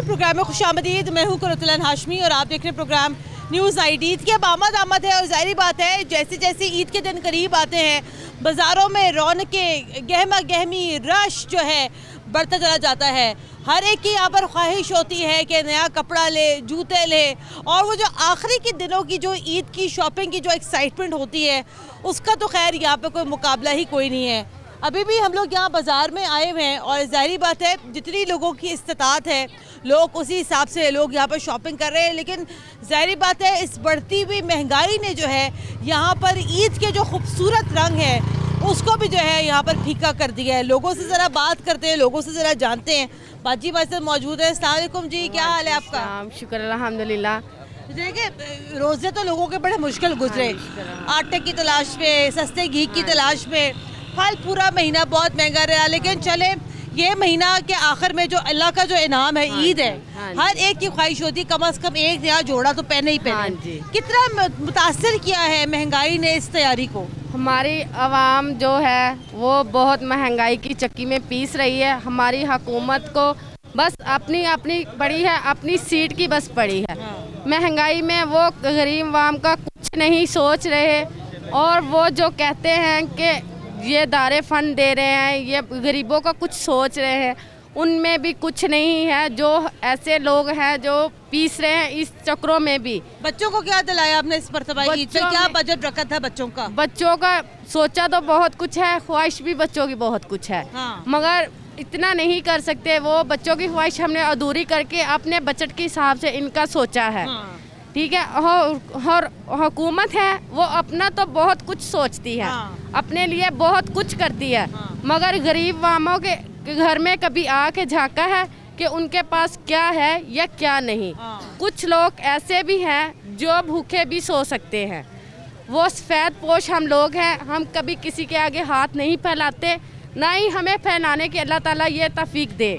Programme में खुशामदीद। मैं हूँ कुरतुल हाशमी और आप देख रहे हैं प्रोग्राम न्यूज़ आईड। ईद की अब आमद है और ज़ाहिर बात है जैसे जैसे ईद के दिन करीब आते हैं बाज़ारों में रौनकें, गहमा गहमी, रश जो है बढ़ता चला जाता है। हर एक की यहाँ पर ख्वाहिश होती है कि नया कपड़ा ले, जूते ले, और वो जो आखिरी के दिनों की जो ईद की शॉपिंग की जो एक्साइटमेंट होती है उसका तो खैर यहाँ पे कोई मुकाबला ही कोई नहीं है। अभी भी हम लोग यहाँ बाज़ार में आए हुए हैं और ज़ाहिर बात है जितनी लोगों की इस्तात है लोग उसी हिसाब से लोग यहाँ पर शॉपिंग कर रहे हैं, लेकिन ज़ाहिर बात है इस बढ़ती हुई महंगाई ने जो है यहाँ पर ईद के जो खूबसूरत रंग है उसको भी जो है यहाँ पर फीका कर दिया है। लोगों से ज़रा बात करते हैं, लोगों से ज़रा जानते हैं। बाजी भाई साहब मौजूद है। अस्सलाम वालेकुम जी, क्या हाल है आपका? शुक्र अल्हम्दुलिल्लाह। देखिए रोज़े तो लोगों के बड़े मुश्किल गुजरे, आटे की तलाश में, सस्ते घी की तलाश में। फल पूरा महीना बहुत महंगा रहा, लेकिन चले ये महीना के आखिर में जो अल्लाह का जो इनाम है ईद है, हर एक की ख्वाहिश होती है कम से कम एक नया जोड़ा तो पहने ही पहने। कितना मुतासर किया है महंगाई ने इस तैयारी को? हमारी आवाम जो है वो बहुत महंगाई की चक्की में पीस रही है। हमारी हुकूमत को बस अपनी अपनी पड़ी है, अपनी सीट की बस पड़ी है। महंगाई में वो गरीब आवाम का कुछ नहीं सोच रहे, और वो जो कहते हैं कि ये दारे फंड दे रहे हैं, ये गरीबों का कुछ सोच रहे हैं, उनमें भी कुछ नहीं है। जो ऐसे लोग हैं जो पीस रहे हैं इस चक्रों में भी। बच्चों को क्या दिलाया आपने इस मरतबा ईद पे? क्या बजट रखा था बच्चों का? बच्चों का सोचा तो बहुत कुछ है, ख्वाहिश भी बच्चों की बहुत कुछ है, मगर इतना नहीं कर सकते। वो बच्चों की ख्वाहिश हमने अधूरी करके अपने बजट के हिसाब से इनका सोचा है। ठीक है, और हुकूमत है वो अपना तो बहुत कुछ सोचती है, अपने लिए बहुत कुछ करती है, मगर गरीब वामों के घर में कभी आके झांका है कि उनके पास क्या है या क्या नहीं। कुछ लोग ऐसे भी हैं जो भूखे भी सो सकते हैं। वो सफ़ेद पोश हम लोग हैं, हम कभी किसी के आगे हाथ नहीं फैलाते, ना ही हमें फैलाने की अल्लाह ताला ये तौफीक दे।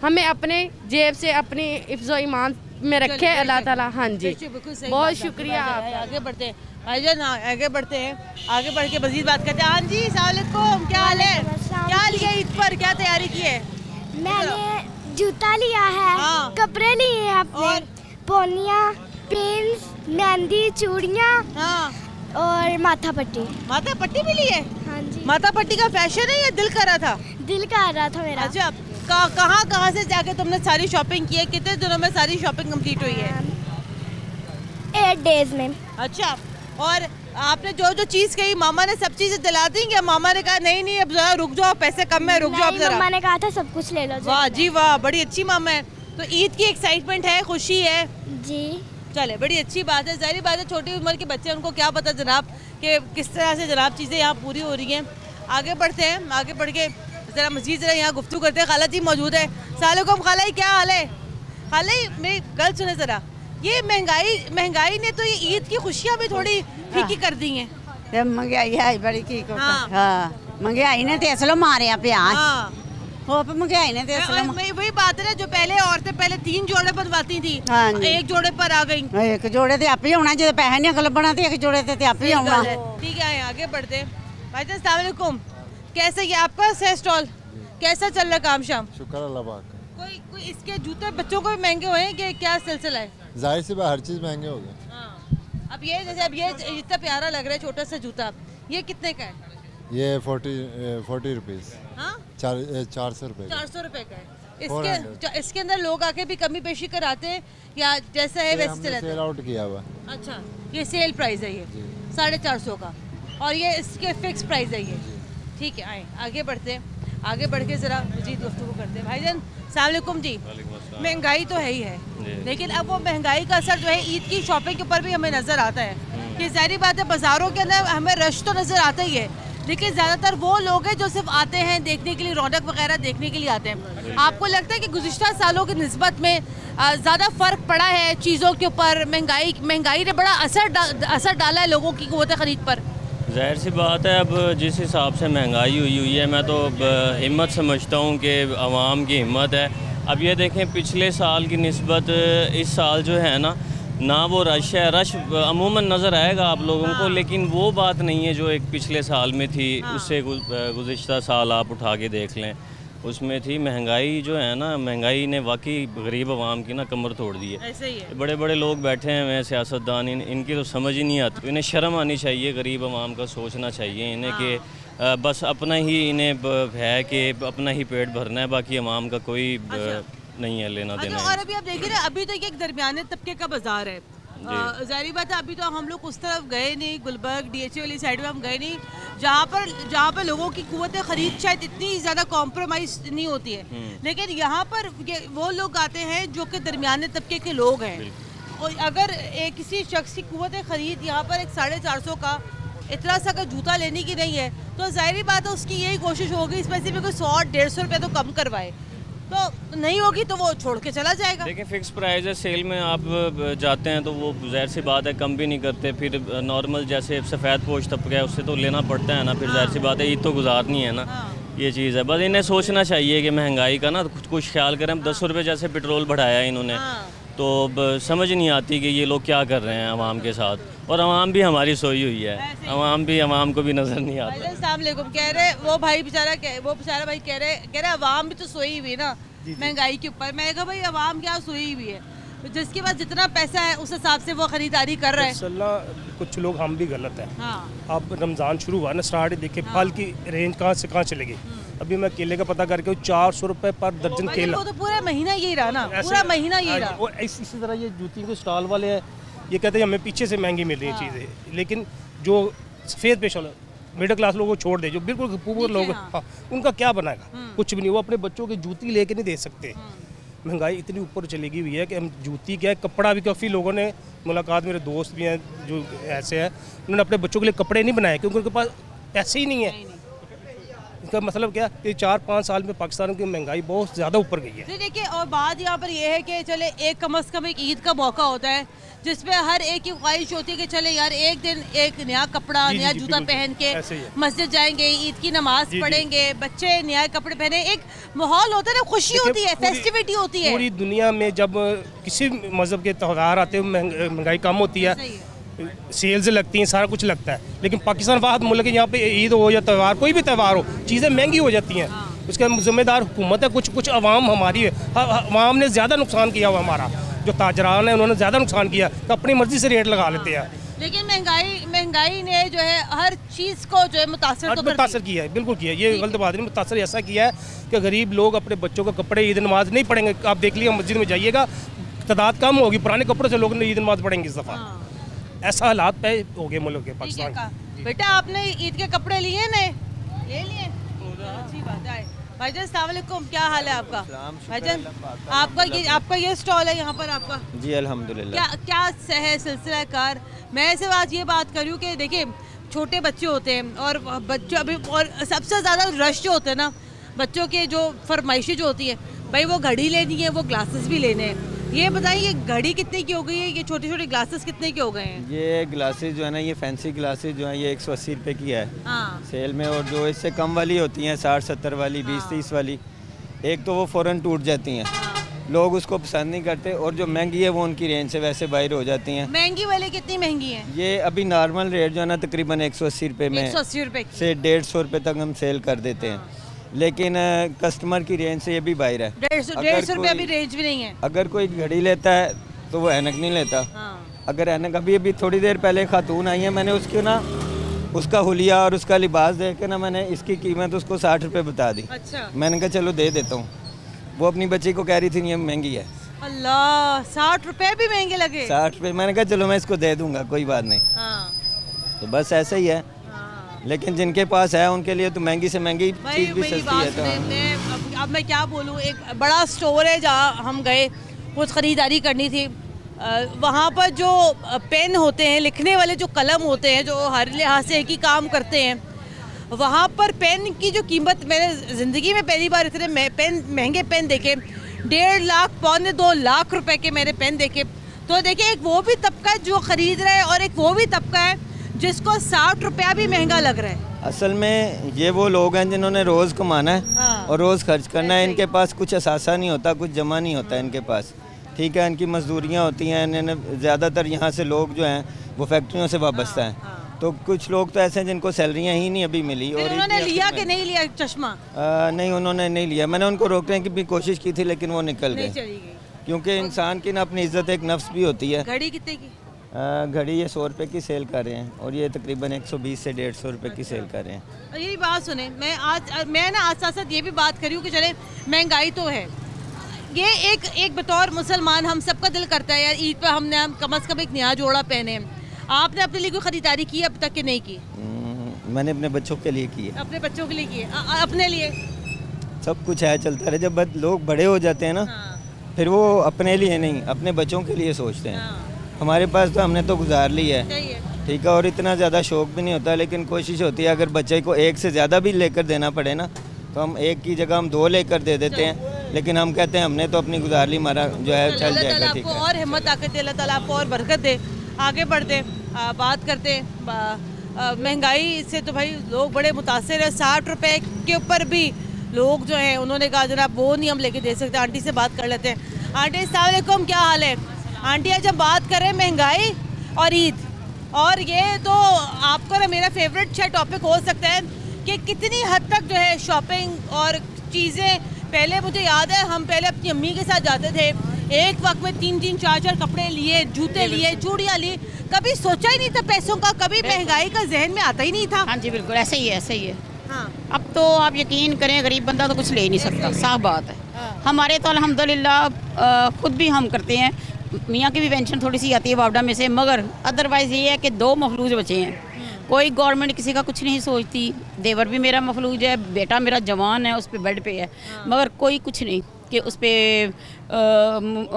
हमें अपने जेब से अपनी इफ़्ज़ो ईमान में रखे अल्लाह ताला। हाँ जी, बहुत शुक्रिया। आगे बढ़ते हैं भाईजान, आगे बढ़ते हैं, आगे बढ़ के मज़ीद बात करते हैं। हाँ जी, अस्सलाम वालेकुम, क्या हाल है? क्या लिया ईद पर, क्या तैयारी की है? मैंने जूता लिया है, कपड़े लिए हैं अपने, पोनिया, पिन्स, मेहंदी, चूड़ियाँ और माथा पट्टी। माथा पट्टी भी ली है? हाँ जी। माथा पट्टी का फैशन है या दिल कर रहा था? दिल कर रहा था मेरा। अच्छा, कहाँ से जाके तुमने सारी शॉपिंग की है? कितने दिनों में सारी शॉपिंग कंप्लीट हुई है? 8 डेज में। अच्छा, और आपने जो जो चीज़ कही मामा ने सब चीज़ें दिला दी या मामा ने कहा नहीं नहीं अब जरा रुक जाओ, पैसे कम है, रुक जाओ जरा? मामा ने कहा था सब कुछ ले लो। वाह जी वाह, बड़ी अच्छी मामा है। तो ईद की एक्साइटमेंट है, खुशी है जी? चले, बड़ी अच्छी बात है। जाहिर बात है छोटी उम्र के बच्चे, उनको क्या पता जनाब कि किस तरह से जनाब चीज़ें यहाँ पूरी हो रही हैं। आगे बढ़ते हैं, आगे बढ़ के ज़रा मज़ीद ज़रा यहाँ गुफ्तगू करते हैं। खाला जी मौजूद है। सलामुकुम खाला जी, क्या हाल है? खाला जी मेरी गल सुने ज़रा, ये महंगाई ने तो ये ईद की खुशियाँ भी थोड़ी फीकी कर दी हैं। महंगाई है बड़ी की महंगाई ने तो असलो मारे पे महंगाई ने वही बात है ना, जो पहले औरतें पहले 3 जोड़े बनवाती थी, एक जोड़े पर आ गई। एक जोड़े ते आप ही होना, जो पैसे नहीं अगल बना एक जोड़े ते आप ही होना। ठीक है, आगे बढ़ते हैं। भाई साहब अस्सलाम वालेकुम, कैसे ये आपका है स्टॉल, कैसा चल रहा काम शाम? शुक्र अल्लाह पाक। कोई इसके जूते बच्चों को भी महंगे हुए हैं कि क्या सिलसिला है? जाहिर सी बात, हर चीज़ महंगे हो गए। अब ये जैसे अब ये इतना प्यारा लग रहा है छोटा सा जूता, ये कितने का है? ये 40 रुपीज़। 400 रुपये। 400 रुपये का है। इसके अंदर लोग आके भी कमी पेशी कराते हैं या जैसा है वैसे चलाते हैं? सेल आउट किया हुआ। अच्छा, ये सेल प्राइस है, ये 450 का, और ये इसके फिक्स प्राइस है ये। ठीक है, आए आगे बढ़ते हैं, आगे बढ़ के ज़रा मज़ीद गुफ्तगू करते हैं। भाईजान अस्सलाम वालेकुम जी। महंगाई तो है ही है, लेकिन अब वो महंगाई का असर जो है ईद की शॉपिंग के ऊपर भी हमें नज़र आता है कि ज़ाहिर बात है बाज़ारों के अंदर हमें रश तो नज़र आता ही है, लेकिन ज़्यादातर वो लोग हैं जो सिर्फ आते हैं देखने के लिए, रौनक वगैरह देखने के लिए आते हैं। आपको लगता है कि गुज़िश्ता सालों की निस्बत में ज़्यादा फ़र्क पड़ा है चीज़ों के ऊपर? महंगाई ने बड़ा असर डाला है लोगों की क़ुव्वत ख़रीद पर? ज़ाहिर सी बात है, अब जिस हिसाब से महंगाई हुई है, मैं तो हिम्मत समझता हूँ कि आवाम की हिम्मत है। अब ये देखें पिछले साल की निस्बत इस साल जो है ना वो रश है, रश अमूमन नज़र आएगा आप लोगों को, लेकिन वो बात नहीं है जो एक पिछले साल में थी। उससे गुज़िश्ता साल आप उठा के देख लें उसमें थी महंगाई जो है ना, महंगाई ने वाकई गरीब आवाम की ना कमर तोड़ दी है। ऐसे ही है। बड़े बड़े लोग बैठे हैं सियासतदान, इनकी तो समझ ही नहीं आती। इन्हें शर्म आनी चाहिए, गरीब आवाम का सोचना चाहिए इन्हें कि बस अपना ही इन्हें है कि अपना ही पेट भरना है, बाकी आवाम का कोई नहीं है लेना देना। और अभी आप देखिए ना, अभी तो एक दरमियाने तबके का बाजार है, जाहिर बात है। अभी तो हम लोग उस तरफ गए नहीं, गुलबर्ग DHA वाली साइड में हम गए नहीं, जहाँ पर लोगों की कुव्वत खरीद शायद इतनी ज़्यादा कॉम्प्रोमाइज़ नहीं होती है। लेकिन यहाँ पर वो लोग आते हैं जो कि दरमियाने तबके के लोग हैं, और अगर किसी शख्स की कुव्वत खरीद यहाँ पर एक 450 का इतना सा का जूता लेने की नहीं है, तो जाहिर बात है उसकी यही कोशिश होगी इस पैसे में कोई 100-150 रुपये तो कम करवाए। तो नहीं होगी तो वो छोड़ के चला जाएगा। देखिए फिक्स प्राइस है, सेल में आप जाते हैं तो वो जाहिर सी बात है कम भी नहीं करते। फिर नॉर्मल जैसे सफ़ेद पोश तबका है उससे तो लेना पड़ता है ना, फिर जाहिर सी बात है ईद तो गुजारनी है ना, ये चीज़ है। बस इन्हें सोचना चाहिए कि महंगाई का ना कुछ ख्याल करें। 10 रुपये जैसे पेट्रोल बढ़ाया इन्होंने, तो समझ नहीं आती कि ये लोग क्या कर रहे हैं आवाम के साथ, और आवाम भी हमारी सोई हुई है, आवाम को भी नज़र नहीं आता। अस्सलाम वालेकुम। कह रहे वो बेचारा भाई कह रहे आवाम भी तो सोई हुई है ना महंगाई के ऊपर। मैं कहा भाई आवाम क्या सोई हुई है, जिसके पास जितना पैसा है उस हिसाब से वो खरीदारी कर रहे हैं। कुछ लोग हम भी गलत है। अब रमज़ान शुरू हुआ ना, स्टार्ट देखिए फल की रेंज कहाँ से कहाँ चलेगी। अभी मैं केले का पता करके 400 रुपये पर दर्जन केला। वो तो पूरा महीना यही रहा ना, पूरा महीना यही रहा। और इसी तरह ये जूती के स्टॉल वाले हैं, ये कहते हैं हमें पीछे से महंगी मिल रही है चीज़ें, लेकिन जो सफ़ेद पेश वाला मिडिल क्लास लोगों को छोड़ दे, जो बिल्कुल पुअर लोग उनका क्या बनाएगा, कुछ भी नहीं। वो अपने बच्चों की जूती लेके नहीं दे सकते। महंगाई इतनी ऊपर चली हुई है कि हम जूती क्या है, कपड़ा भी काफ़ी लोगों ने मुलाकात, मेरे दोस्त भी हैं जो ऐसे हैं, उन्होंने अपने बच्चों के लिए कपड़े नहीं बनाए क्योंकि उनके पास पैसे ही नहीं है। इसका मतलब क्या कि 4-5 साल में पाकिस्तान की महंगाई बहुत ज़्यादा ऊपर गई है। देखिए और बात यहाँ पर यह है कि चले एक कम अज़ कम एक ईद का मौका होता है जिसमें हर एक की ख्वाहिश होती है कि चले यार एक दिन एक नया कपड़ा नया जूता पहन के मस्जिद जाएंगे, ईद की नमाज पढ़ेंगे, बच्चे नया कपड़े पहने, एक माहौल होता है ना, खुशी होती है, फेस्टिविटी होती है। पूरी दुनिया में जब किसी मजहब के त्यौहार आते हैं महंगाई कम होती है, सेल्स लगती हैं, सारा कुछ लगता है। लेकिन पाकिस्तान वाहद मुल्क है यहाँ पे ईद हो या त्यौहार, कोई भी त्यौहार हो, चीज़ें महंगी हो जाती हैं। उसका जिम्मेदार हुकूमत है, कुछ आवाम हमारी है। आवाम ने ज़्यादा नुकसान किया हुआ, हमारा जो ताजरान है उन्होंने ज़्यादा नुकसान किया, तो अपनी मर्जी से रेट लगा लेते हैं। लेकिन महंगाई ने जो है हर चीज़ को जो है मुतासर किया है, बिल्कुल किया। ये गलत बात नहीं, मुतासर ऐसा किया है कि गरीब लोग अपने बच्चों को कपड़े ईद नमाज नहीं पढ़ेंगे। आप देख लिया मस्जिद में जाइएगा, तादाद कम होगी, पुराने कपड़ों से लोग ईद नमाज पढ़ेंगे इस दफ़ा। ऐसा हालात पे हो गए मुल्क के पाकिस्तान के। बेटा आपने ईद के कपड़े लिए ने? ले लिए, अच्छी बात है। भाईजान अस्सलाम वालेकुम, क्या हाल है आपका? भाईजान आपका ये स्टॉल है यहाँ पर आपका? जी अल्हम्दुलिल्लाह। क्या है सिलसिला कार? मैं ऐसे ये बात कर रही हूँ कि देखिए छोटे बच्चे होते हैं और बच्चों अभी, और सबसे ज़्यादा रश जो होते हैं ना बच्चों के, जो फरमाइशी जो होती है, भाई वो घड़ी लेनी है, वो ग्लासेस भी लेने हैं। ये बताइए घड़ी कितने की हो गई है, ये छोटे छोटे ग्लासेस कितने के हो गए हैं? ये ग्लासेस जो है ना, ये फैंसी ग्लासेस जो है ये 180 रुपये की है सेल में, और जो इससे कम वाली होती हैं 60-70 वाली, 20-30 वाली, एक तो वो फ़ौरन टूट जाती हैं, लोग उसको पसंद नहीं करते, और जो महंगी है वो उनकी रेंज से वैसे बाहर हो जाती हैं। महंगी वाली कितनी महंगी है? ये अभी नॉर्मल रेट जो है ना तकरीबन 180 रुपये में, 180 रुपये से 150 रुपये तक हम सेल कर देते हैं। लेकिन कस्टमर की रेंज से ये भी बाहर है। 150 रुपये अभी रेंज भी नहीं है। अगर कोई घड़ी लेता है तो वो ऐनक नहीं लेता। अगर ऐनक, अभी थोड़ी देर पहले खातून आई है, मैंने उसकी ना उसका हुलिया और उसका लिबास देख के ना मैंने इसकी कीमत उसको 60 रुपये बता दी। अच्छा। मैंने कहा चलो दे देता हूँ। वो अपनी बच्ची को कह रही थी ये महंगी है। अल्लाह, 60 रुपये भी महंगे लगे? 60 रुपये। मैंने कहा चलो मैं इसको दे दूँगा, कोई बात नहीं। तो बस ऐसा ही है। लेकिन जिनके पास है उनके लिए तो महंगी से महंगी चीज़ भी सस्ती है। तो अब मैं क्या बोलूँ, एक बड़ा स्टोर है जहाँ हम गए, कुछ ख़रीदारी करनी थी। वहाँ पर जो पेन होते हैं, लिखने वाले जो कलम होते हैं, जो हर लिहाज से एक ही काम करते हैं, वहाँ पर पेन की जो कीमत, मैंने ज़िंदगी में पहली बार इतने महंगे पेन देखे। 1.5 लाख, 1.25-2 लाख रुपए के मेरे पेन देखे। तो देखिए एक वो भी तबका जो ख़रीद रहा है और एक वो भी तबका है जिसको 60 रुपया भी महंगा लग रहा है। असल में ये वो लोग हैं जिन्होंने रोज़ कमाना है और रोज़ खर्च करना है। इनके पास कुछ असासा नहीं होता, कुछ जमा नहीं होता इनके पास। ठीक है, इनकी मजदूरियाँ होती हैं। ज़्यादातर यहाँ से लोग जो हैं वो फैक्ट्रियों से वाबस्ता हैं। तो कुछ लोग तो ऐसे हैं जिनको सैलरियाँ ही नहीं अभी मिली। और उन्होंने लिया कि नहीं लिया चश्मा? नहीं, उन्होंने नहीं लिया। मैंने उनको रोकने की भी कोशिश की थी लेकिन वो निकल गए, क्योंकि इंसान की ना अपनी इज्जत एक नफ्स भी होती है। घड़ी कितने की? घड़ी ये 100 रुपये की सेल कर रहे हैं और ये तकरीबन 120 से 150 रुपये की सेल कर रहे हैं। यही बात सुने, मैं आज साथ साथ ये भी बात करी हूँ कि चले महंगाई तो है, ये एक बतौर मुसलमान हम सबका दिल करता है यार ईद पर हमने कम से कम एक नया जोड़ा पहने। आपने अपने लिए कोई खरीदारी की अब तक कि नहीं की? मैंने अपने बच्चों के लिए की है। अपने बच्चों के लिए की है? अपने लिए सब कुछ है, चलता रहे। जब लोग बड़े हो जाते हैं ना, फिर वो अपने लिए नहीं अपने बच्चों के लिए सोचते हैं। हमारे पास तो हमने तो गुजार ली है, ठीक है, और इतना ज़्यादा शौक भी नहीं होता, लेकिन कोशिश होती है अगर बच्चे को एक से ज़्यादा भी लेकर देना पड़े ना, तो हम एक की जगह हम 2 लेकर दे देते हैं, लेकिन हम कहते हैं हमने तो अपनी गुजार ली, हमारा जो है चल जाएगा। ठीक है, और हिम्मत ताकत दे, अल्लाह ताला आपको और बरकत दे, आगे बढ़ते बात करते महंगाई से। तो भाई लोग बड़े मुतासिर है, 60 रुपये के ऊपर भी लोग जो हैं उन्होंने कहा जनाब वो नहीं हम लेके दे सकते। आंटी से बात कर लेते हैं। आंटी अस्सलाम वालेकुम, क्या हाल है? आंटी आज हम बात कर रहे हैं महंगाई और ईद, और ये तो आपका ना मेरा फेवरेट टॉपिक हो सकता है कि कितनी हद तक जो है शॉपिंग और चीज़ें, पहले मुझे याद है हम पहले अपनी अम्मी के साथ जाते थे, एक वक्त में 3-3 4-4 कपड़े लिए, जूते लिए, चूड़ियाँ ली, कभी सोचा ही नहीं था पैसों का, कभी महंगाई का जहन में आता ही नहीं था। हाँ जी बिल्कुल ऐसे ही है, ऐसे ही है। हाँ। अब तो आप यकीन करें गरीब बंदा तो कुछ ले ही नहीं सकता, साफ बात है। हाँ। हमारे तो अल्हम्दुलिल्लाह खुद भी हम करते हैं, मियाँ की भी पेंशन थोड़ी सी आती है वावडा में से, मगर अदरवाइज़ ये है कि 2 मफलूज बचे हैं। कोई गवर्नमेंट किसी का कुछ नहीं सोचती। देवर भी मेरा मफलूज है, बेटा मेरा जवान है, उस पर बेड पे है, मगर कोई कुछ नहीं कि उस पर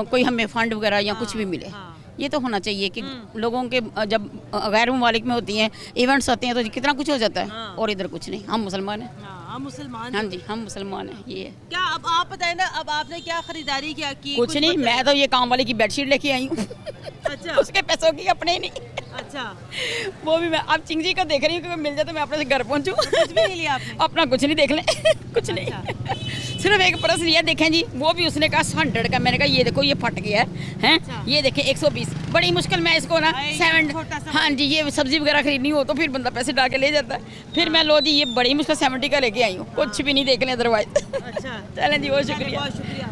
कोई हमें फ़ंड वगैरह या कुछ भी मिले। ये तो होना चाहिए कि लोगों के जब गैर ममालिक में होती हैं इवेंट्स आते हैं तो कितना कुछ हो जाता है, और इधर कुछ नहीं। हम मुसलमान हैं। हम मुसलमान, हाँ जी हम मुसलमान हैं। ये है क्या? अब आप बताएं ना, अब आपने क्या खरीदारी क्या की? कुछ नहीं, मैं तो ये काम वाले की बेडशीट लेके आई हूँ। अच्छा। उसके पैसों की, अपने नहीं। अच्छा। वो भी मैं अब चिंगजी का देख रही हूँ कि मिल जाए तो मैं अपने से घर पहुँचूँ। कुछ भी नहीं लिया आपने? अपना कुछ नहीं, देख लें। कुछ नहीं, सिर्फ एक पर्स लिया। देखें जी, वो भी उसने कहा 100 का, मैंने कहा ये देखो ये फट गया है। ये देखें 120, बड़ी मुश्किल मैं इसको ना 7। हाँ जी, ये सब्जी वगैरह खरीदनी हो तो फिर बंदा पैसे डाल के ले जाता है। फिर मैं लो जी ये बड़ी मुश्किल 70 का लेके आई हूँ, कुछ भी नहीं देखने अदरवाइज। अच्छा चलें जी, बहुत शुक्रिया। बहुत शुक्रिया।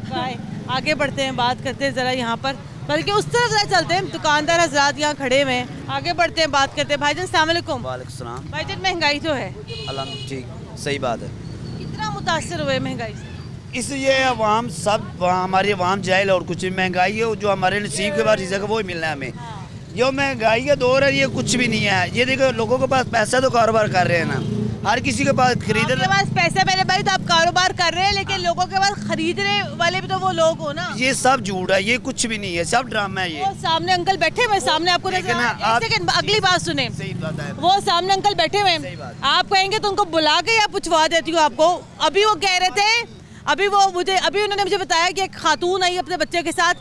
आगे बढ़ते हैं, बात करते हैं ज़रा यहाँ पर, बल्कि उस तरफ ज़रा चलते हैं, दुकानदार हजरात यहाँ खड़े हुए हैं। आगे बढ़ते हैं, बात करते हैं। भाईजान अस्सलाम वालेकुम। वालेकुम सलाम। भाईजान महंगाई तो है, ठीक, सही बात है। कितना मुतासिर हुए महंगाई से? इसलिए अवाम सब, हमारी अवाम जाहिल और कुछ भी महंगाई है जो हमारे नसीब के बाद रिज़्क़ वो ही मिलना है हमें। जो महंगाई का दौर है ये कुछ भी नहीं है। ये देखो लोगों के पास पैसा तो कारोबार कर रहे हैं ना, हर किसी के पास खरीदने के पास पैसा मेरे भाई, तो आप कारोबार कर रहे हैं, लेकिन लोगों के पास खरीदने वाले भी तो वो लोग हो ना। ये सब झूठ है, ये कुछ भी नहीं है, सब ड्रामा है। ये वो सामने अंकल बैठे हुए, सामने आपको अगली बात सुने, वो सामने अंकल बैठे हुए, आप कहेंगे तो उनको बुला के या पूछवा देती हूँ आपको। अभी वो कह रहे थे, अभी उन्होंने मुझे बताया कि एक खातून आई अपने बच्चे के साथ,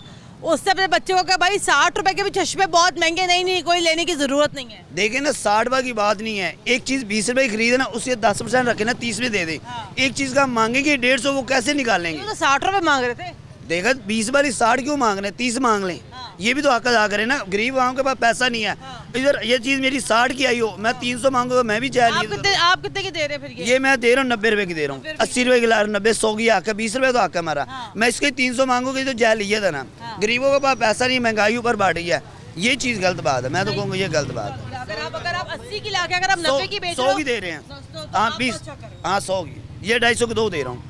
उससे अपने बच्चे को कहा भाई 60 रुपए के भी चश्मे बहुत महंगे, नहीं कोई लेने की जरूरत नहीं है। देखिए ना, 60 रुपए की बात नहीं है। एक चीज 20 रुपए की खरीदे ना, उससे 10% रखे ना, 30 में दे दे। एक चीज का मांगेंगे 150, वो कैसे निकालेंगे? तो 60 रुपए मांग रहे थे। देखा 20 वाली 60 क्यों मांग रहे हैं, 30 मांग लें। ये भी तो हक अदा करें ना, गरीब आवाम के पास पैसा नहीं है। इधर ये चीज मेरी 60 की आई हो, मैं 300 मांगूंगा, मैं भी चाह आप कितने की दे रहे हैं? ये मैं दे रहा हूँ 90 रुपए की दे रहा हूँ। 80 रुपए की ला रहा हूँ, 90 100 की हक है, 20 रुपए तो हक है हमारा। मैं इसके 300 मांगूंगी तो जाए लिया था ना। गरीबों के पास पैसा नहीं, महंगाई ऊपर बढ़ रही है, ये चीज गलत बात है। मैं तो कहूँगा ये गलत बात है। अगर आप 80 की ला के अगर आप 90 की बेच रहे हो, 100 की दे रहे हैं। हाँ 20, हाँ 100 की, ये 250 की 2 दे रहा हूँ।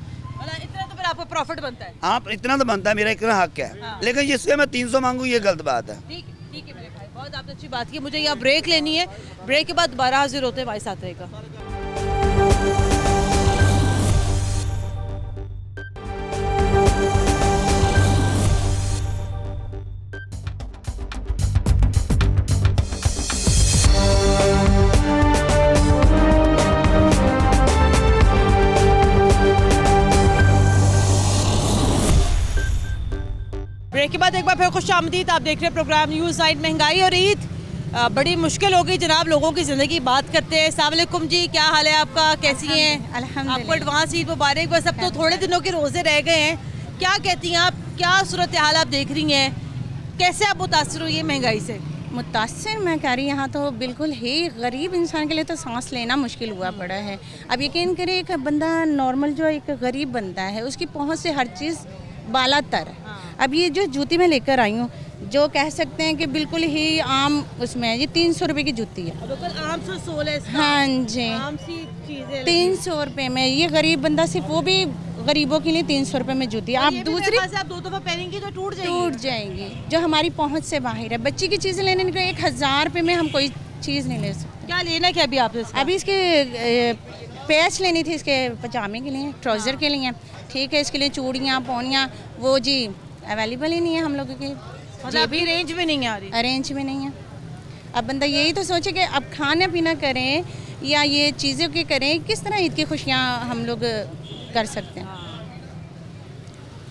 आपको प्रॉफिट बनता है? हाँ इतना तो बनता है, मेरा इतना हक है। लेकिन जिससे मैं 300 मांगू ये गलत बात है। ठीक है मेरे भाई, बहुत आपने अच्छी बात की। मुझे यहाँ ब्रेक लेनी है, ब्रेक के बाद दोबारा हाजिर होते हैं, भाई साथ रहेगा। ब्रेक के बाद एक बार फिर खुशामदीद। आप देख रहे हैं प्रोग्राम न्यूज़ नाइट। महंगाई और ईद बड़ी मुश्किल हो गई जनाब लोगों की ज़िंदगी। बात करते हैं। अस्सलाम वालेकुम जी, क्या हाल है आपका, कैसी हैं? अल्हम्दुलिल्लाह। आपको एडवांस ईद मुबारक। बस अब तो थोड़े दिनों के रोज़े रह गए हैं, क्या कहती हैं आप, क्या सूरत हाल आप देख रही हैं, कैसे आप मुतासर हुई है महंगाई से? मुतासिर मैं कह रही यहाँ तो बिल्कुल ही गरीब इंसान के लिए तो सांस लेना मुश्किल हुआ पड़ा है। अब यकीन करें एक बंदा नॉर्मल जो एक गरीब बंदा है उसकी पहुँच से हर चीज़ बालातर है। अब ये जो जूती मैं लेकर आई हूँ जो कह सकते हैं कि बिल्कुल ही आम उसमें है, ये 300 रुपये की जूती है। आम से सोल है इसका। हाँ जी, आम सी चीज़ें 300 रुपये में ये गरीब बंदा सिर्फ वो भी गरीबों के लिए 300 रुपये में जूती है। आप दूसरी आप 2 दफ़ा पहनेंगी तो टूट जाएगी जो हमारी पहुँच से बाहर है। बच्ची की चीज़ें लेने निकले 1000 रुपये में हम कोई चीज़ नहीं ले सकते। क्या लेना क्या अभी आपने? अभी इसके पैच लेनी थी इसके पजामे के लिए, ट्राउज़र के लिए, ठीक है। इसके लिए चूड़ियाँ पौनियाँ वो जी अवेलेबल ही नहीं है हम लोगों की, मतलब अभी रेंज में नहीं आ रही। अरेंज में नहीं है। अब बंदा यही तो सोचे कि अब खाना पीना करें या ये चीज़ें के करें, किस तरह ईद की खुशियाँ हम लोग कर सकते हैं।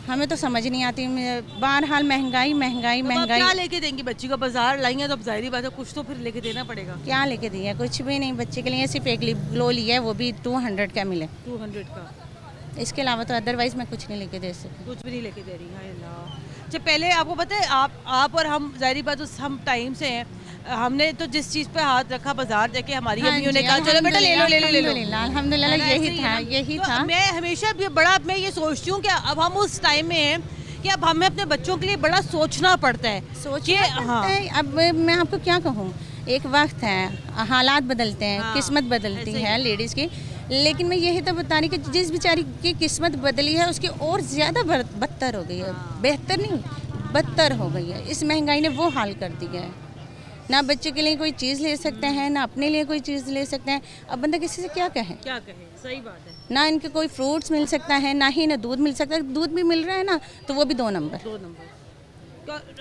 हमें तो समझ नहीं आती। बहरहाल महंगाई महंगाई महंगाई। क्या लेके देंगी बच्ची को? बाजार लाएंगे तो अब जाहिर बात है कुछ तो फिर लेके देना पड़ेगा। क्या लेके दिया? कुछ भी नहीं। बच्चे के लिए सिर्फ एक लिप ग्लो लिया है, वो भी 200 का मिले। 200 का। इसके अलावा तो अदरवाइज़ मैं कुछ नहीं लेके दे सकती। कुछ भी नहीं लेके दे रही है। जब पहले आपको पता है आप और हम जाहिर बात हम टाइम से हैं, हमने तो जिस चीज़ पे हाथ रखा बाजार जाके हमारी अम्मियों ने कहा चलो बेटा ले लो अल्हम्दुलिल्लाह यही था। मैं हमेशा मैं ये सोचती हूँ कि अब हम उस टाइम में हैं कि अब हमें अपने बच्चों के लिए बड़ा सोचना पड़ता है। अब मैं आपको क्या कहूँ, एक वक्त है, हालात बदलते हैं, किस्मत बदलती है लेडीज़ की, लेकिन मैं यही तो बता रही कि जिस बेचारी की किस्मत बदली है उसकी और ज़्यादा बदतर हो गई है। बेहतर नहीं, बदतर हो गई है। इस महंगाई ने वो हाल कर दिया है। ना बच्चे के लिए कोई चीज़ ले सकते हैं, ना अपने लिए कोई चीज़ ले सकते हैं। अब बंदा किसी से क्या कहे? सही बात है। ना इनके कोई फ्रूट्स मिल सकता है, ना ही ना दूध मिल सकता है। दूध भी मिल रहा है ना तो वो भी 2 नंबर।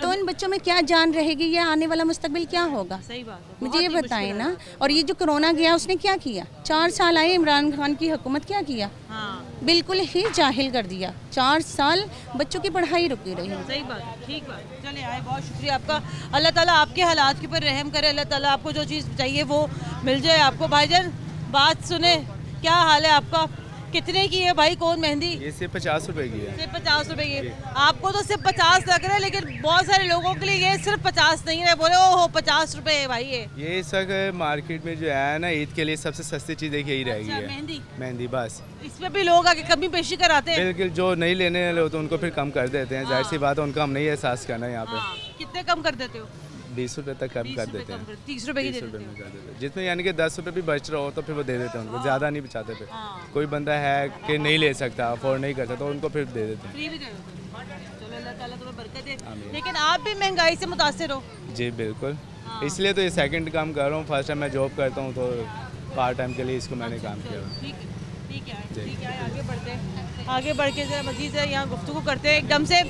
तो इन बच्चों में क्या जान रहेगी, या आने वाला मुस्तकबिल क्या होगा? सही बात है। मुझे ये बताएं ना। और ये जो कोरोना गया उसने क्या किया? 4 साल आए इमरान खान की हुकूमत, क्या किया? बिल्कुल ही जाहिल कर दिया। 4 साल बच्चों की पढ़ाई रुकी रही। सही बात है, ठीक बात। चले आए, बहुत शुक्रिया आपका। अल्लाह ताला आपके हालात के ऊपर रहम करे। अल्लाह ताला आपको जो चीज़ चाहिए वो मिल जाए आपको। भाईजान बात सुने, क्या हाल है आपका? कितने की है भाई कौन मेहंदी? ये सिर्फ 50 रुपए की है। सिर्फ 50 रुपए की। आपको तो सिर्फ 50 लग रहा है, लेकिन बहुत सारे लोगों के लिए ये सिर्फ 50 नहीं है। बोले ओहो 50 रुपए है भाई ये इस वक्त मार्केट में जो है ना ईद के लिए सबसे सस्ती चीज़ यही रहेगी। मेहंदी। मेहंदी बस। इसमें भी लोग आके कमी पेशी कराते हैं। बिल्कुल, जो नहीं लेने वाले होते उनको फिर कम कर देते हैं। जाहिर सी बात है, उनका हम नहीं एहसास करना है यहाँ पे। कितने कम कर देते हो? 20 रुपए तक कम कर देते हैं। 30 रुपए की कर देते हैं। जिसमें यानी कि 10 रुपए भी बच रहा हो तो फिर वो दे देते हैं उनको, ज़्यादा नहीं बचाते। फिर कोई बंदा है कि नहीं ले सकता, अफोर्ड नहीं कर सकता, तो उनको फिर दे देते हैं। चलो अल्लाह ताला तुम्हें बरकत दे। लेकिन आप भी महंगाई से मुतासिर हो? जी बिल्कुल, इसलिए तो ये सेकंड काम कर रहा हूँ। फर्स्ट टाइम मैं जॉब करता हूँ तो पार्ट टाइम के लिए इसको मैंने काम किया। ठीक है, आगे बढ़ते हैं। आगे बढ़ के ज़रा मज़ीद यहाँ गुफ्तगू करते हैं। एकदम से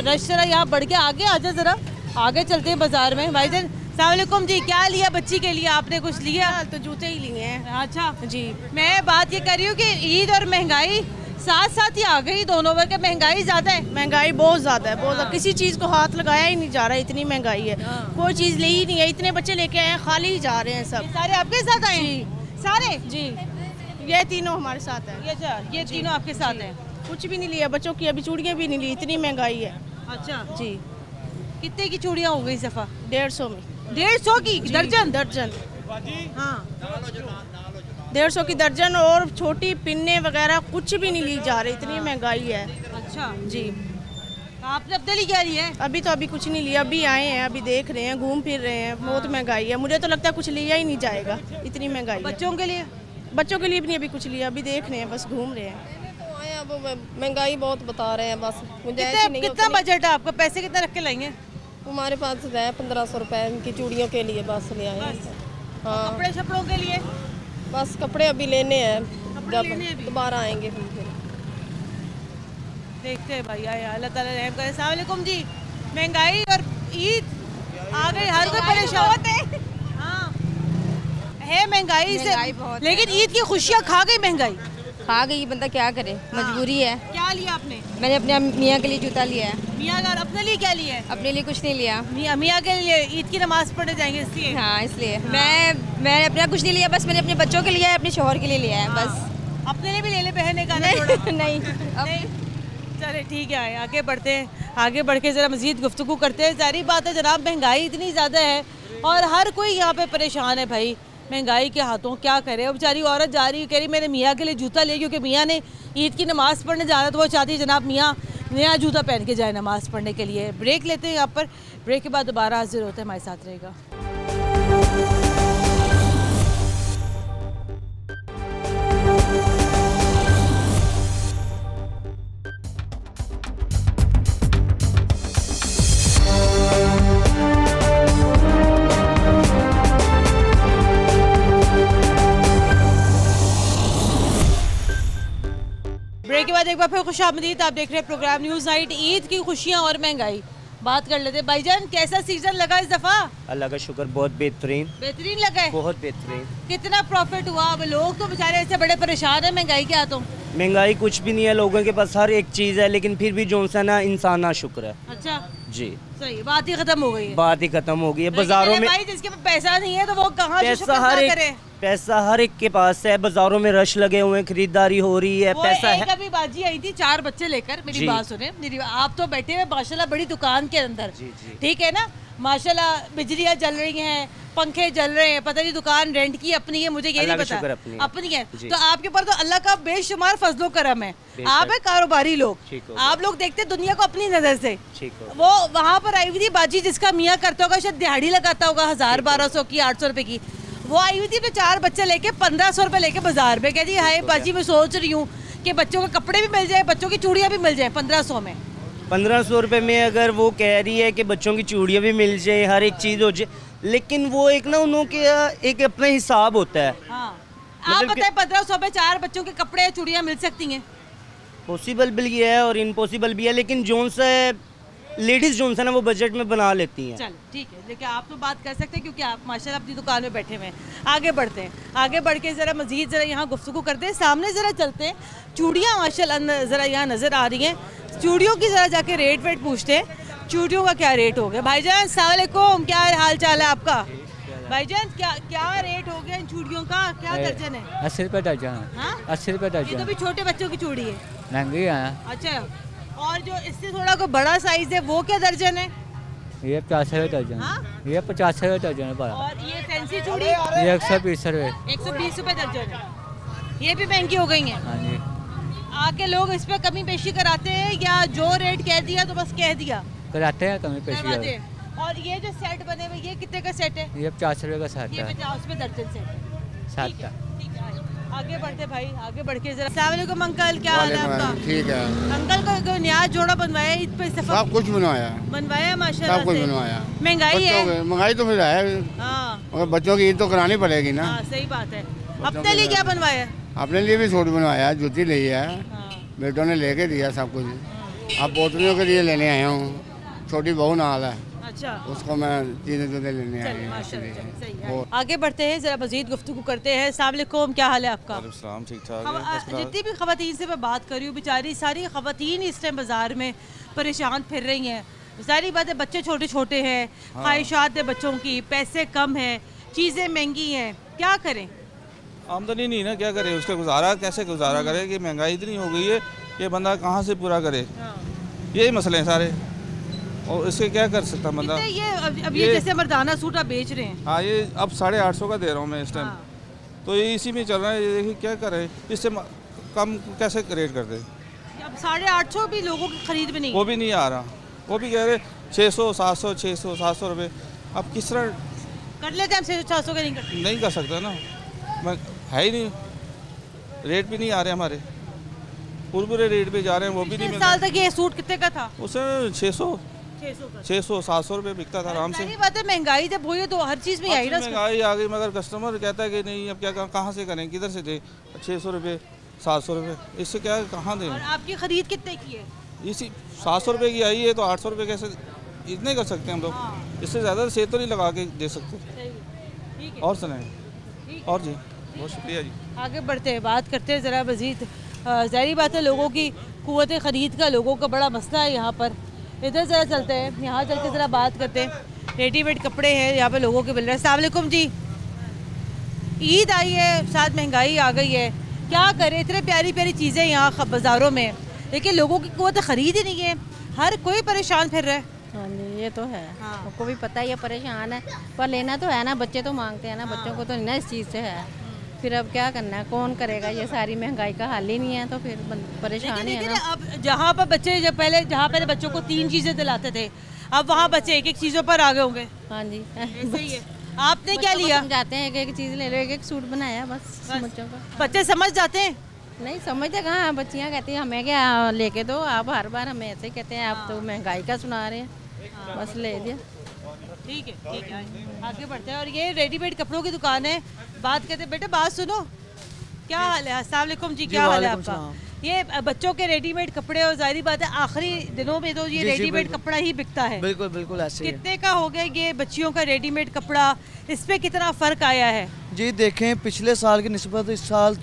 रश जरा यहाँ बढ़ के आगे आ जाए, ज़रा आगे चलते हैं बाजार में। भाईजान अस्सलाम वालेकुम जी, क्या लिया बच्ची के लिए आपने? कुछ लिया? तो जूते ही लिए हैं। अच्छा जी। मैं बात ये कर रही हूँ कि ईद और महंगाई साथ साथ ही आ गई दोनों वर्ग। महंगाई ज़्यादा है? महंगाई बहुत ज़्यादा है, बहुत ज़्यादा। किसी चीज़ को हाथ लगाया ही नहीं जा रहा, इतनी महंगाई है। कोई चीज़ ले ही नहीं है। इतने बच्चे लेके आए हैं, खाली ही जा रहे हैं सब। सारे आपके साथ आए? सारे जी, ये तीनों हमारे साथ हैं। ये तीनों आपके साथ हैं? कुछ भी नहीं लिया बच्चों की, अभी चूड़ियाँ भी नहीं ली, इतनी महंगाई है। अच्छा जी। कितने की चूड़ियाँ हो गई सफ़ा? 150 में। 150 की दर्जन? दर्जन, हाँ 150 की दर्जन। और छोटी पिन्ने वगैरह कुछ भी नहीं ली जा रही, इतनी महंगाई है। अच्छा जी। आपने अपने लिए क्या लिया है? अभी कुछ नहीं लिया, अभी आए हैं, अभी देख रहे हैं, घूम फिर रहे हैं। बहुत महंगाई है, मुझे तो लगता है कुछ लिया ही नहीं जाएगा, इतनी महंगाई। बच्चों के लिए? बच्चों के लिए भी नहीं अभी कुछ लिया, अभी देख रहे हैं, बस घूम रहे हैं। अब महंगाई बहुत बता रहे हैं बस। मुझे कितना बजट है आपका? पैसे कितना रख के लाएंगे? हमारे पास है 1500 रुपए इनकी चूड़ियों के लिए बस ले आए। हाँ। कपड़े शपड़ों के लिए? बस कपड़े अभी लेने हैं, जब दोबारा आएंगे फिर देखते हैं भाई। आए अल्लाह ताला रहम करे। अस्सलाम वालेकुम जी। महंगाई और ईद आ गई, हर कोई परेशान है महंगाई से, लेकिन ईद की खुशियाँ खा गई महंगाई। खा गई, बंदा क्या करे, मजबूरी है। क्या लिया आपने? मैंने अपने मियाँ के लिए जूता लिया है। मियाँ का? अपने लिए क्या लिया है? अपने लिए कुछ नहीं लिया। मियाँ के लिए ईद की नमाज पढ़ने जाएंगे इसलिए? हाँ इसलिए। मैंने अपना कुछ नहीं लिया, बस मैंने अपने बच्चों के लिए, अपने शोहर के लिए लिया है बस। अपने लिए भी ले ले बहन का? नहीं। चले ठीक है, आगे बढ़ते हैं। आगे बढ़ के ज़रा मज़ीद गुफ्तगू करते हैं। ज़ाहिर बात है जनाब, महंगाई इतनी ज़्यादा है और हर कोई यहाँ पे परेशान है भाई महंगाई के हाथों। क्या करे, अब बेचारी औरत जा रही है, कह रही मैंने मियाँ के लिए जूता लिया क्योंकि मियाँ ने ईद की नमाज़ पढ़ने जाना, तो वो चाहती है जनाब मियाँ नया जूता पहन के जाए नमाज़ पढ़ने के लिए। ब्रेक लेते हैं यहाँ पर, ब्रेक के बाद दोबारा हाजिर होते हैं, हमारे साथ रहेगा। ब्रेक के बाद एक बार फिर खुशामदीद, आप देख रहे हैं प्रोग्राम न्यूज़ नाइट। ईद की खुशियाँ और महंगाई बात कर लेते हैं। भाईजान कैसा सीजन लगा इस दफ़ा? अल्लाह का शुक्र, बहुत बेहतरीन। बेहतरीन लगा है? बहुत बेहतरीन। कितना प्रॉफिट हुआ? अब लोग तो बेचारे ऐसे बड़े परेशान हैं महंगाई के हाथों। महंगाई कुछ भी नहीं है, लोगों के पास हर एक चीज़ है, लेकिन फिर भी जो सा ना इंसान ना शुक्र है। अच्छा जी, सही बात ही खत्म हो गई है। बात ही खत्म हो गई है। बाजारों में भाई जिसके पास पैसा नहीं है तो वो कहाँ पैसा हर एक के पास है, बाजारों में रश लगे हुए हैं, खरीदारी हो रही है, पैसा है। अभी बाजी आई थी 4 बच्चे लेकर, मेरी बात सुने, आप तो बैठे हुए माशाल्लाह बड़ी दुकान के अंदर, ठीक है ना, माशाल्लाह बिजलियाँ जल रही हैं, पंखे जल रहे हैं, पता नहीं दुकान रेंट की अपनी है, मुझे ये नहीं पता, अपनी है। तो आपके ऊपर तो अल्लाह का बेशुमार फजलो करम है। आप है कारोबारी लोग, आप लोग देखते दुनिया को अपनी नजर से। वो वहाँ पर आई हुई थी बाजी जिसका मियाँ करता होगा, शायद दिहाड़ी लगाता होगा 1000-1200 की, 800 रुपए की, वो आई हुई थी अपने 4 बच्चे लेके 1500 रुपए लेके बाजार में। कहती हाय बाजी मैं सोच रही हूँ कि बच्चों के कपड़े भी मिल जाए, बच्चों की चूड़ियाँ भी मिल जाए 1500 में। 1500 रुपए में अगर वो कह रही है कि बच्चों की चूड़ियाँ भी मिल जाए, हर एक चीज़ हो जाए, लेकिन वो एक ना उनके एक अपना हिसाब होता है। हाँ। आप बताए 1500 में 4 बच्चों के कपड़े चूड़ियाँ मिल सकती हैं? पॉसिबल भी है और इम्पॉसिबल भी है, लेकिन जोन से लेडीज जो है ना वो बजट में बना लेती हैं। चल ठीक है, लेकिन आप तो बात कर सकते हैं क्योंकि आप माशाल्लाह अपनी दुकान में बैठे हुए हैं। आगे बढ़ते हैं, आगे बढ़ के ज़रा मज़ीद ज़रा यहाँ गुफ्तगू करते हैं, सामने ज़रा चलते हैं। चूड़ियाँ माशाल्लाह ज़रा यहाँ नज़र आ रही हैं, चूड़ियों की ज़रा जाके रेट वेट पूछते हैं, चूड़ियों का क्या रेट हो गया। भाईजान अस्सलाम वालेकुम, क्या हाल चाल है आपका? भाईजान क्या रेट हो गया इन चूड़ियों का, क्या दर्जन है? 80 रुपये दर्जन। 80 रुपये दर्जन। ये तो भी छोटे बच्चों की चूड़ी है, महंगी है। अच्छा, और जो इससे थोड़ा को बड़ा साइज है वो क्या दर्जन है? ये 50 रुपये दर्जन। ये 50 रुपये दर्जन है बड़ा। और ये फैंसी चूड़ी? ये 120 रुपये। 120 रुपये दर्जन है। ये भी महंगी हो गई है। हाँ जी। आके लोग इस पे कमी पेशी कराते हैं या जो रेट कह दिया तो बस कह दिया? कराते हैं कमी पेशी। और ये जो सेट बने हुए ये कितने का सेट है? ये 50 रुपये का सेट है। ये 50 रुपये दर्जन सेट है। सात का। आगे बढ़ते भाई, आगे बढ़ के जरा। अस्सलाम वालेकुम अंकल, क्या हाल है आपका? ठीक है। अंकल को नया जोड़ा बनवाया ईद पे? सब कुछ बनवाया माशाल्लाह सब कुछ बनवाया। महंगाई है, महंगाई तो फिर है, और बच्चों की ईद तो करानी पड़ेगी ना। सही बात है। अपने लिए क्या बनवाया? अपने लिए भी सूट बनवाया, जूती ली है, बेटों ने लेके दिया सब कुछ। अब पोतरियों के लिए लेने आया हूँ, छोटी बहू नाल है। अच्छा, उसको मैं चीज़ें लेने आए हैं। आगे बढ़ते हैं, जरा मजीद गुफ्तगू करते हैं। अस्सलाम वालेकुम, क्या हाल है आपका? ठीक ठाक। जितनी भी खवातीन से मैं बात कर रही हूँ, बेचारी सारी खवातीन इस टाइम बाजार में परेशान फिर रही हैं। सारी बात है, बच्चे छोटे छोटे हैं, ख्वाहिशात है बच्चों की, पैसे कम हैं, चीज़ें महंगी हैं, क्या करें? आमदनी नहीं ना, क्या करे, उसका गुजारा कैसे गुजारा करे कि महंगाई इतनी हो गई है कि बंदा कहाँ से पूरा करे, यही मसले हैं सारे, और इसके क्या कर सकता बंदा। ये जैसे मर्दाना सूट आप बेच रहे हैं? हाँ, ये अब 850 का दे रहा हूँ मैं इस टाइम। तो ये इसी में चल रहा है, ये देखिए क्या करें, इससे कम कैसे रेट कर दे। अब 850 भी लोगों की खरीद में नहीं, वो भी नहीं आ रहा, वो भी कह रहे 600 700 600 700 रुपये। अब किस तरह कर लेते हैं? 600 का नहीं कर सकता ना, मैं है ही नहीं, रेट भी नहीं आ रहे हमारे, पूरे रेट पे जा रहे हैं, वो भी नहीं मिल रहा। साल तक ये सूट कितने का था? उसे 600 700 रुपये बिकता था आराम से। बात है, महंगाई जब हुई है तो हर चीज़ में आई ना, महंगाई आ गई, मगर कस्टमर कहता है कि नहीं, अब क्या कहाँ से करें, किधर से दें 600 रुपये 700 रुपये, इससे क्या कहाँ दें। आपकी खरीद कितने की है? इसी 700 रुपये की आई है, तो 800 रुपये कैसे इतने कर सकते हैं हम लोग, इससे ज़्यादा से तो नहीं लगा के दे सकते। और सुनाएं। और जी बहुत शुक्रिया जी। आगे बढ़ते हैं, बात करते हैं ज़रा मज़ीद। ज़ाहिर बात है, लोगों की क़ुव्वत ख़रीद का लोगों का बड़ा मसला है यहाँ पर। इधर ज़रा चलते हैं, यहाँ चल के ज़रा बात करते हैं। रेडीमेड कपड़े हैं यहाँ पे लोगों के मिल रहे हैं। अस्सलाम वालेकुम जी, ईद आई है, साथ महंगाई आ गई है, क्या करें? इतने प्यारी प्यारी चीज़ें यहाँ बाज़ारों में, लेकिन लोगों की क़ुव्वत ख़रीद ही नहीं है, हर कोई परेशान फिर रहा है। हाँ जी ये तो है, आपको भी पता ही है, परेशान है, पर लेना तो है ना, बच्चे तो मांगते हैं ना, बच्चों को तो ना इस चीज़ से है, फिर अब क्या करना है, कौन करेगा, ये सारी महंगाई का हल ही नहीं है, तो फिर परेशान ही है ना। अब जहाँ पर बच्चे जहाँ पहले बच्चों को 3 चीज़ें दिलाते थे, अब वहाँ बच्चे एक चीज़ों पर आ गए होंगे। हाँ जी ऐसे ही है। आपने क्या लिया? जाते हैं एक चीज़ ले लो, एक सूट बनाया बस बच्चों का। बच्चे समझ जाते हैं? नहीं समझते कहाँ, बच्चियाँ कहती हैं हमें क्या लेके दो, आप हर बार हमें ऐसे कहते हैं, आप तो महंगाई का सुना रहे हैं, बस ले दिया। ठीक है आगे बढ़ते हैं। और ये रेडीमेड कपड़ों की दुकान है, बात करते हैं। बेटा बात सुनो, क्या हाल है? अस्सलाम वालेकुम जी, क्या हाल है आपका? ये बच्चों के रेडीमेड कपड़े, और जाहिर बात है आखिरी दिनों में तो ये रेडीमेड कपड़ा ही बिकता है। बिल्कुल बिल्कुल ऐसे ही है। कितने का हो गया ये बच्चियों का रेडीमेड कपड़ा, इस पे कितना फ़र्क आया है? जी देखें, पिछले साल की निस्बत इस साल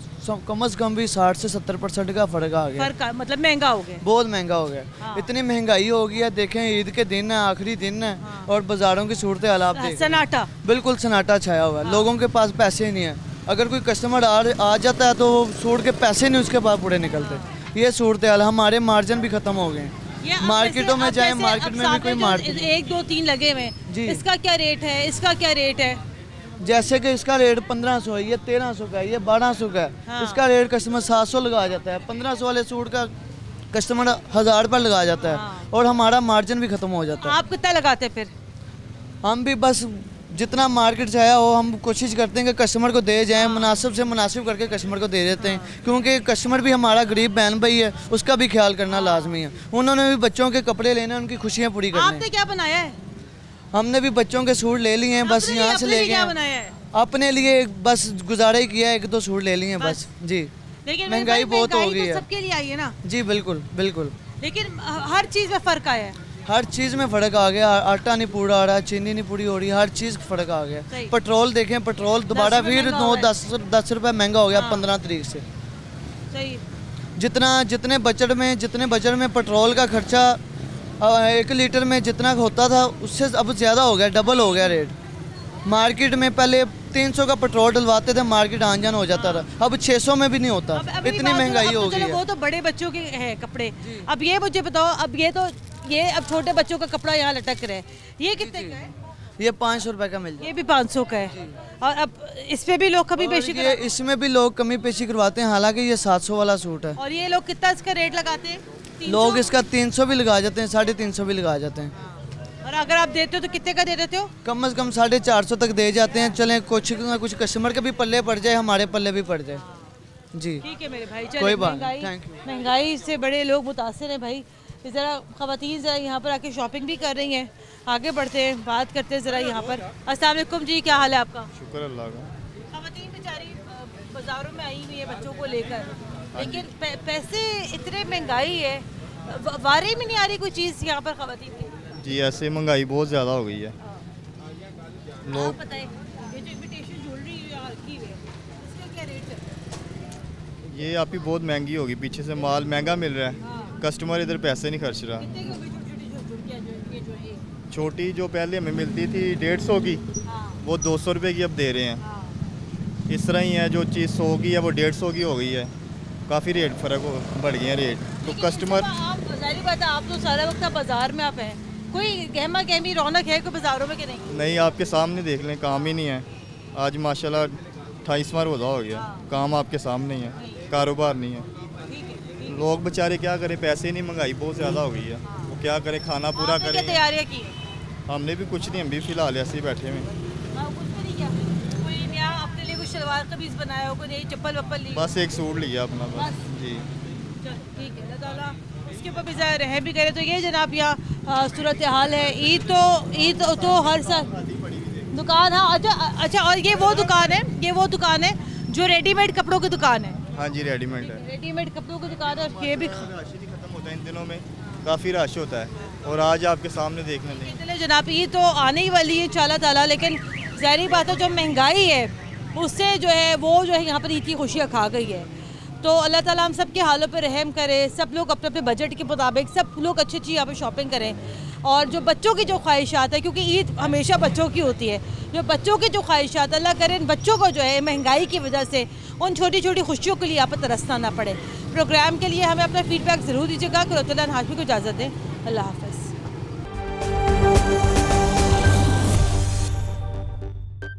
कम से कम भी 60 से 70% का फ़र्क आ गया। फ़र्क मतलब महंगा हो गया, बहुत महंगा हो गया। इतनी महंगाई हो गई है, देखें ईद के दिन है, आखिरी दिन है, और बाज़ारों की सूरत हाल आप देखें, सन्नाटा, बिल्कुल सन्नाटा छाया हुआ है। लोगों के पास पैसे ही नहीं है, अगर कोई कस्टमर आ जाता है तो सूट के पैसे नहीं उसके पास पूरे निकलते। ये सूरत हाल, हमारे मार्जिन भी खत्म हो गए। मार्केटों में जाए, मार्केट में भी कोई मार्केट 1 2 3 लगे हुए, इसका क्या रेट है, इसका क्या रेट है? जैसे कि इसका रेट 1500 है, ये 1300 का है, ये 1200 का है। इसका रेट कस्टमर 700 लगा जाता है, 1500 वाले सूट का कस्टमर 1000 पर लगा जाता है, और हमारा मार्जिन भी खत्म हो जाता है। आप कितना लगाते फिर? हम भी बस जितना मार्केट से आया हो, हम कोशिश करते हैं कि कस्टमर को दे जाएं, मुनासिब से मुनासिब करके कस्टमर को दे देते हैं, क्योंकि कस्टमर भी हमारा गरीब बहन भाई है, उसका भी ख्याल करना लाजमी है। उन्होंने भी बच्चों के कपड़े लेने, उनकी खुशियाँ पूरी करनी। आपने क्या बनाया है? हमने भी बच्चों के सूट ले लिए हैं, बस यहाँ से ले गए, अपने लिए बस गुजारा ही किया है, 1 2 सूट ले लिए हैं बस जी। लेकिन महंगाई बहुत हो गई है, सबके लिए आई है ना जी, बिल्कुल बिल्कुल। लेकिन हर चीज़ में फ़र्क आया है, हर चीज़ में फ़र्क आ गया, आटा नहीं पूरा आ रहा, चीनी नहीं पूरी हो रही, हर चीज़ फ़र्क आ गया। पेट्रोल देखें, पेट्रोल दोबारा फिर 10 रुपये महंगा हो गया 15 तारीख से। जितने बजट में पेट्रोल का खर्चा 1 लीटर में जितना होता था, उससे अब ज़्यादा हो गया, डबल हो गया रेट। मार्केट में पहले 300 का पेट्रोल डलवाते थे, मार्केट आन जान हो जाता था, अब 600 में भी नहीं होता, इतनी महंगाई हो गई है। वो तो बड़े बच्चों के हैं कपड़े। अब ये मुझे बताओ, अब ये अब छोटे बच्चों का कपड़ा यहाँ लटक रहा है, ये कितने का है? ये 500 रुपए का मिल जाता है। ये भी 500 का है, और अब इस पे भी लोग कमी पेशी इसमें भी लोग कमी पेशी करवाते हैं, हालांकि ये 700 वाला सूट है। और ये लोग कितना इसका रेट लगाते हैं? लोग इसका 300 भी लगा जाते हैं, 350 भी लगा जाते हैं। और अगर आप देते हो तो कितने का दे देते हो? कम से कम 450 तक दे जाते हैं। चलें, कुछ ना कुछ कस्टमर के भी पल्ले पड़ जाए, हमारे पल्ले भी पड़ जाए जी। ठीक है मेरे भाई, कोई बात नहीं, थैंक यू। महंगाई से बड़े लोग मुतासिर हैं भाई। ज़रा ख़वातीन ज़रा यहाँ पर आके शॉपिंग भी कर रही हैं, आगे बढ़ते हैं, बात करते हैं ज़रा यहाँ पर। अस्सलाम वालेकुम जी, क्या हाल है आपका? शुक्र अल्लाह का। ख़वातीन बेचारी बाज़ारों में आई हुई है बच्चों को लेकर, लेकिन पैसे इतने महंगाई है, वारे में नहीं आ रही कोई चीज़ यहाँ पर ख़वातीन की। जी ऐसे महंगाई बहुत ज़्यादा हो गई है। लोग बताएं, ये जो इमिटेशन ज्वेलरी की हुई है, इसका क्या रेट है? ये आपकी बहुत महंगी होगी, पीछे से माल महंगा मिल रहा है, कस्टमर इधर पैसे नहीं खर्च रहा। छोटी जो पहले हमें मिलती थी 150 की, वो 200 रुपये की अब दे रहे हैं। इस तरह ही है, जो चीज़ 100 की है वो 150 की हो गई है, काफ़ी रेट फ़र्क बढ़ गए हैं रेट। तो कस्टमर, जाहिर बात है, आप तो सारा वक्त बाज़ार में आप हैं, कोई गहमा गहमी रौनक है कोई बाज़ारों में कि नहीं? नहीं, आपके सामने देख लें, काम ही नहीं है। आज माशाल्लाह 28वां रोज़ा हो गया, काम आपके सामने ही है, कारोबार नहीं है। लोग बेचारे क्या करें, पैसे नहीं, महंगाई बहुत ज़्यादा हो गई है, वो क्या करें, खाना पूरा करें। तैयारियाँ की? हमने भी कुछ नहीं, हम भी फ़िलहाल ऐसे ही बैठे हुए। कोई नया अपने लिए कुछ शलवार कमीज बनाया हो, कोई नई चप्पल वप्पल ली? बस एक सूट लिया अपना, बस जी। ठीक है, अल्लाह ताला इसके ऊपर भी ज़रा रहम भी करे। तो ये जनाब यहाँ सूरत हाल है। ईद तो हर साल दुकान, हाँ अच्छा, और ये वो दुकान है जो रेडीमेड कपड़ों की दुकान है। हाँ जी, रेडीमेड है, रेडीमेड कपड़ों की दुकान है। और ये भी खत्म होता है इन दिनों में, काफ़ी रश होता है, और आज आपके सामने देखने लगे जनाब ईद तो आने ही वाली है इंशाल्लाह ताला, लेकिन ज़ाहिर बात है जो महंगाई है उससे जो है वो जो है यहाँ पर ईद की खुशियाँ खा गई है। तो अल्लाह ताला हम सब के हालों पर रहम करे, सब लोग अपने अपने बजट के मुताबिक सब लोग अच्छी अच्छी यहाँ पर शॉपिंग करें, और जो बच्चों की जो ख्वाहिशात है, क्योंकि ईद हमेशा बच्चों की होती है, जो बच्चों की जो ख्वाहिशात अल्लाह करे इन बच्चों को जो है महंगाई की वजह से उन छोटी छोटी खुशियों के लिए यहाँ पर तरसना ना पड़े। प्रोग्राम के लिए हमें अपना फीडबैक ज़रूर दीजिएगा। कुरतुल्लाह हाशमी को इजाज़त दें, अल्लाह हाफ़िज़।